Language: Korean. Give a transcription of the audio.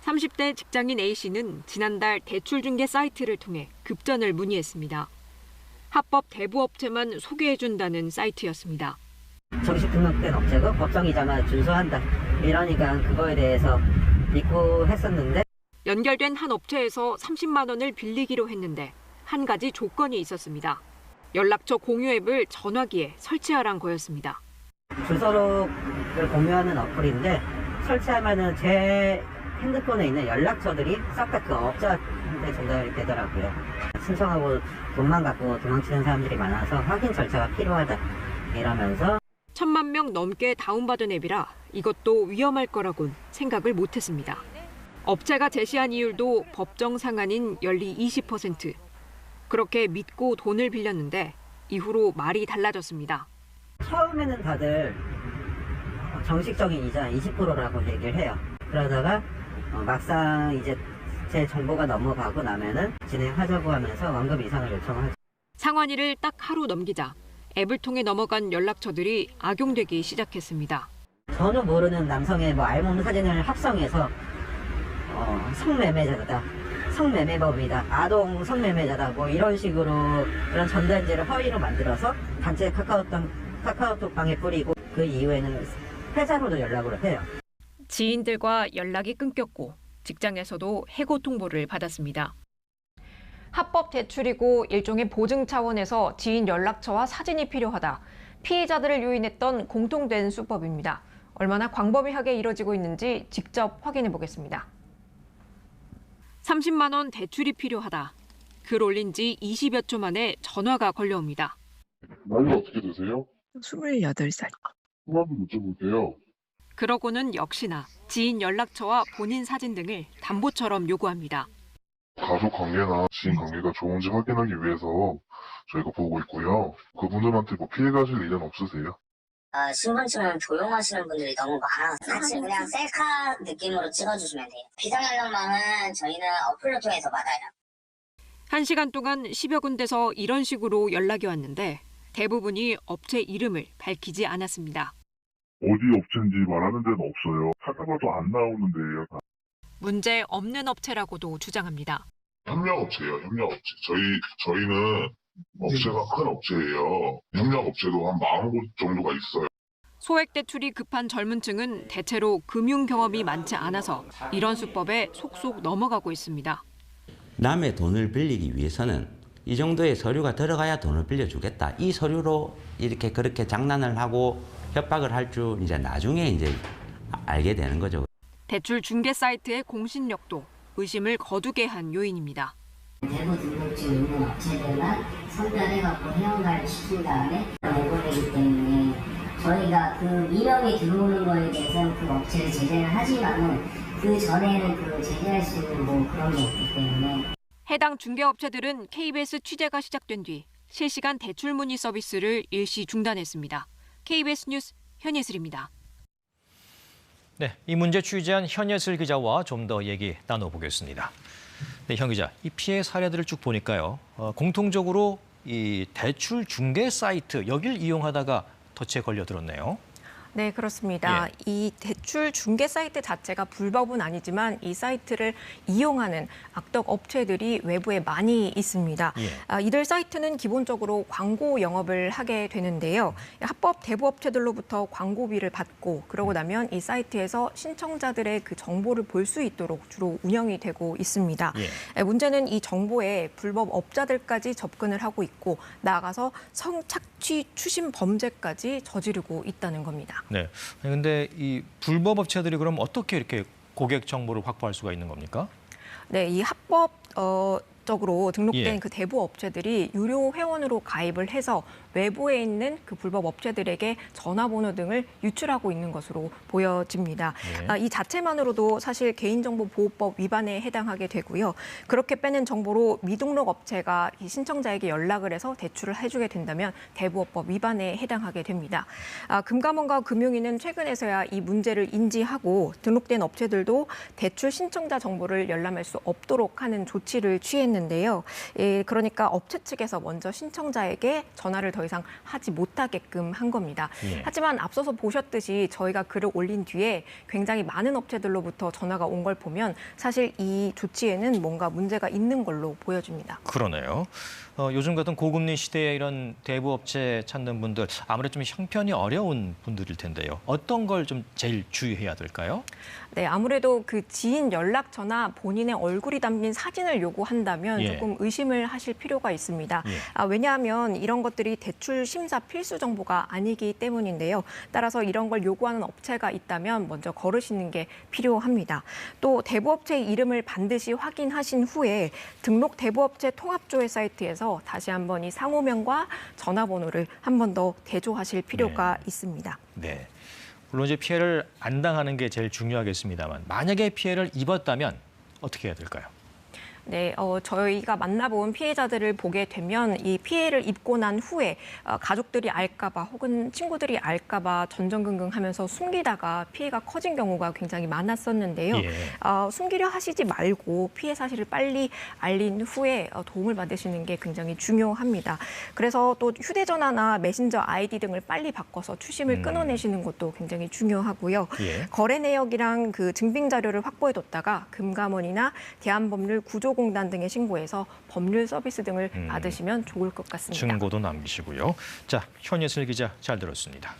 30대 직장인 A씨는 지난달 대출 중개 사이트를 통해 급전을 문의했습니다. 합법 대부업체만 소개해준다는 사이트였습니다. 정식 등록된 업체고 법정이자만 준수한다. 이러니까 그거에 대해서 믿고 했었는데 연결된 한 업체에서 30만 원을 빌리기로 했는데 한 가지 조건이 있었습니다. 연락처 공유 앱을 전화기에 설치하란 거였습니다. 주소록을 공유하는 어플인데 설치하면은 제 핸드폰에 있는 연락처들이 싹 다 그 업자한테 전달이 되더라고요. 신청하고 돈만 갖고 도망치는 사람들이 많아서 확인 절차가 필요하다 이러면서 1,000만 명 넘게 다운받은 앱이라 이것도 위험할 거라곤 생각을 못했습니다. 업체가 제시한 이율도 법정 상한인 연리 20%. 그렇게 믿고 돈을 빌렸는데 이후로 말이 달라졌습니다. 처음에는 다들 정식적인 이자 20%라고 얘기를 해요. 그러다가 막상 이제 제 정보가 넘어가고 나면은 진행하자고 하면서 원금 이상을 요청하죠. 상환일을 딱 하루 넘기자 앱을 통해 넘어간 연락처들이 악용되기 시작했습니다. 전혀 모르는 남성의 알몸 사진을 합성해서 성매매자다, 성매매범이다, 아동 성매매자다 이런 식으로 그런 전단지를 허위로 만들어서 단체 카카오톡방에 뿌리고 그 이후에는 회사로도 연락을 해요. 지인들과 연락이 끊겼고 직장에서도 해고 통보를 받았습니다. 합법 대출이고 일종의 보증 차원에서 지인 연락처와 사진이 필요하다. 피해자들을 유인했던 공통된 수법입니다. 얼마나 광범위하게 이뤄지고 있는지 직접 확인해 보겠습니다. 30만 원 대출이 필요하다. 글 올린 지 20여 초 만에 전화가 걸려옵니다. 나이가 어떻게 되세요? 28살. 성함을 여쭤볼게요. 그러고는 역시나 지인 연락처와 본인 사진 등을 담보처럼 요구합니다. 가족 관계나 지인 관계가 좋은지 확인하기 위해서 저희가 보고 있고요. 그분들한테 피해 가실 일은 없으세요? 신분증을 도용하시는 분들이 너무 많아서 사실 그냥 셀카 느낌으로 찍어주시면 돼요. 비상연락망은 저희는 어플을 통해서 받아요. 1시간 동안 10여 군데서 이런 식으로 연락이 왔는데 대부분이 업체 이름을 밝히지 않았습니다. 어디 업체인지 말하는 데는 없어요. 찾아봐도 안 나오는데요. 문제 없는 업체라고도 주장합니다. 협력업체예요, 협력업체. 저희는 업체가 큰 업체예요. 협력업체도 한 40곳 정도가 있어요. 소액 대출이 급한 젊은 층은 대체로 금융 경험이 많지 않아서 이런 수법에 속속 넘어가고 있습니다. 남의 돈을 빌리기 위해서는 이 정도의 서류가 들어가야 돈을 빌려주겠다. 이 서류로 이렇게 그렇게 장난을 하고 협박을 할 줄 이제 나중에 이제 알게 되는 거죠. 대출 중개 사이트의 공신력도 의심을 거두게 한 요인입니다. 대부 등록증 있는 업체들만 선별해갖고 회원가를 시킨 다음에 내보내기 때문에 저희가 그 민원이 들어오는 거에 대해서는 그 업체를 제재를 하지만은 그 전에는 그 제재할 수 있는 그런 게 없기 때문에 해당 중개업체들은 KBS 취재가 시작된 뒤 실시간 대출 문의 서비스를 일시 중단했습니다. KBS 뉴스 현예슬입니다. 네, 이 문제 취재한 현예슬 기자와 좀 더 얘기 나눠보겠습니다. 네, 현 기자, 이 피해 사례들을 쭉 보니까요. 공통적으로 이 대출 중개 사이트 여길 이용하다가 덫에 걸려들었네요. 네, 그렇습니다. 이 대출 중개 사이트 자체가 불법은 아니지만 이 사이트를 이용하는 악덕 업체들이 외부에 많이 있습니다. 이들 사이트는 기본적으로 광고 영업을 하게 되는데요. 합법 대부업체들로부터 광고비를 받고 그러고 나면 이 사이트에서 신청자들의 그 정보를 볼 수 있도록 주로 운영이 되고 있습니다. 문제는 이 정보에 불법 업자들까지 접근을 하고 있고 나아가서 성착취 추심 범죄까지 저지르고 있다는 겁니다. 네. 그런데 이 불법 업체들이 그럼 어떻게 이렇게 고객 정보를 확보할 수가 있는 겁니까? 네, 이 합법적으로 등록된 그 대부 업체들이 유료 회원으로 가입을 해서 외부에 있는 그 불법 업체들에게 전화번호 등을 유출하고 있는 것으로 보여집니다. 이 자체만으로도 사실 개인정보보호법 위반에 해당하게 되고요. 그렇게 빼낸 정보로 미등록 업체가 이 신청자에게 연락을 해서 대출을 해주게 된다면 대부업법 위반에 해당하게 됩니다. 금감원과 금융위는 최근에서야 이 문제를 인지하고 등록된 업체들도 대출 신청자 정보를 열람할 수 없도록 하는 조치를 취했는데요. 그러니까 업체 측에서 먼저 신청자에게 전화를 더 이상 하지 못하게끔 한 겁니다. 예. 하지만 앞서서 보셨듯이 저희가 글을 올린 뒤에 굉장히 많은 업체들로부터 전화가 온 걸 보면 사실 이 조치에는 뭔가 문제가 있는 걸로 보여집니다. 그러네요. 요즘 같은 고금리 시대에 이런 대부업체 찾는 분들 아무래도 좀 형편이 어려운 분들일 텐데요. 어떤 걸 좀 제일 주의해야 될까요? 네, 아무래도 그 지인 연락처나 본인의 얼굴이 담긴 사진을 요구한다면 예. 조금 의심을 하실 필요가 있습니다. 예. 왜냐하면 이런 것들이 대출 심사 필수 정보가 아니기 때문인데요. 따라서 이런 걸 요구하는 업체가 있다면 먼저 거르시는 게 필요합니다. 또 대부업체의 이름을 반드시 확인하신 후에 등록 대부업체 통합조회 사이트에서 다시 한번 이 상호명과 전화번호를 한 번 더 대조하실 필요가 있습니다. 네. 물론 이제 피해를 안 당하는 게 제일 중요하겠습니다만 만약에 피해를 입었다면 어떻게 해야 될까요? 네, 저희가 만나본 피해자들을 보게 되면 이 피해를 입고 난 후에 가족들이 알까봐 혹은 친구들이 알까봐 전전긍긍하면서 숨기다가 피해가 커진 경우가 굉장히 많았었는데요. 예. 숨기려 하시지 말고 피해 사실을 빨리 알린 후에 도움을 받으시는 게 굉장히 중요합니다. 그래서 또 휴대전화나 메신저 아이디 등을 빨리 바꿔서 추심을 끊어내시는 것도 굉장히 중요하고요. 예. 거래 내역이랑 그 증빙 자료를 확보해뒀다가 금감원이나 대한법률 구조공단 등에 신고해서 법률 서비스 등을 받으시면 좋을 것 같습니다. 증거도 남기시고요. 자, 현예슬 기자 잘 들었습니다.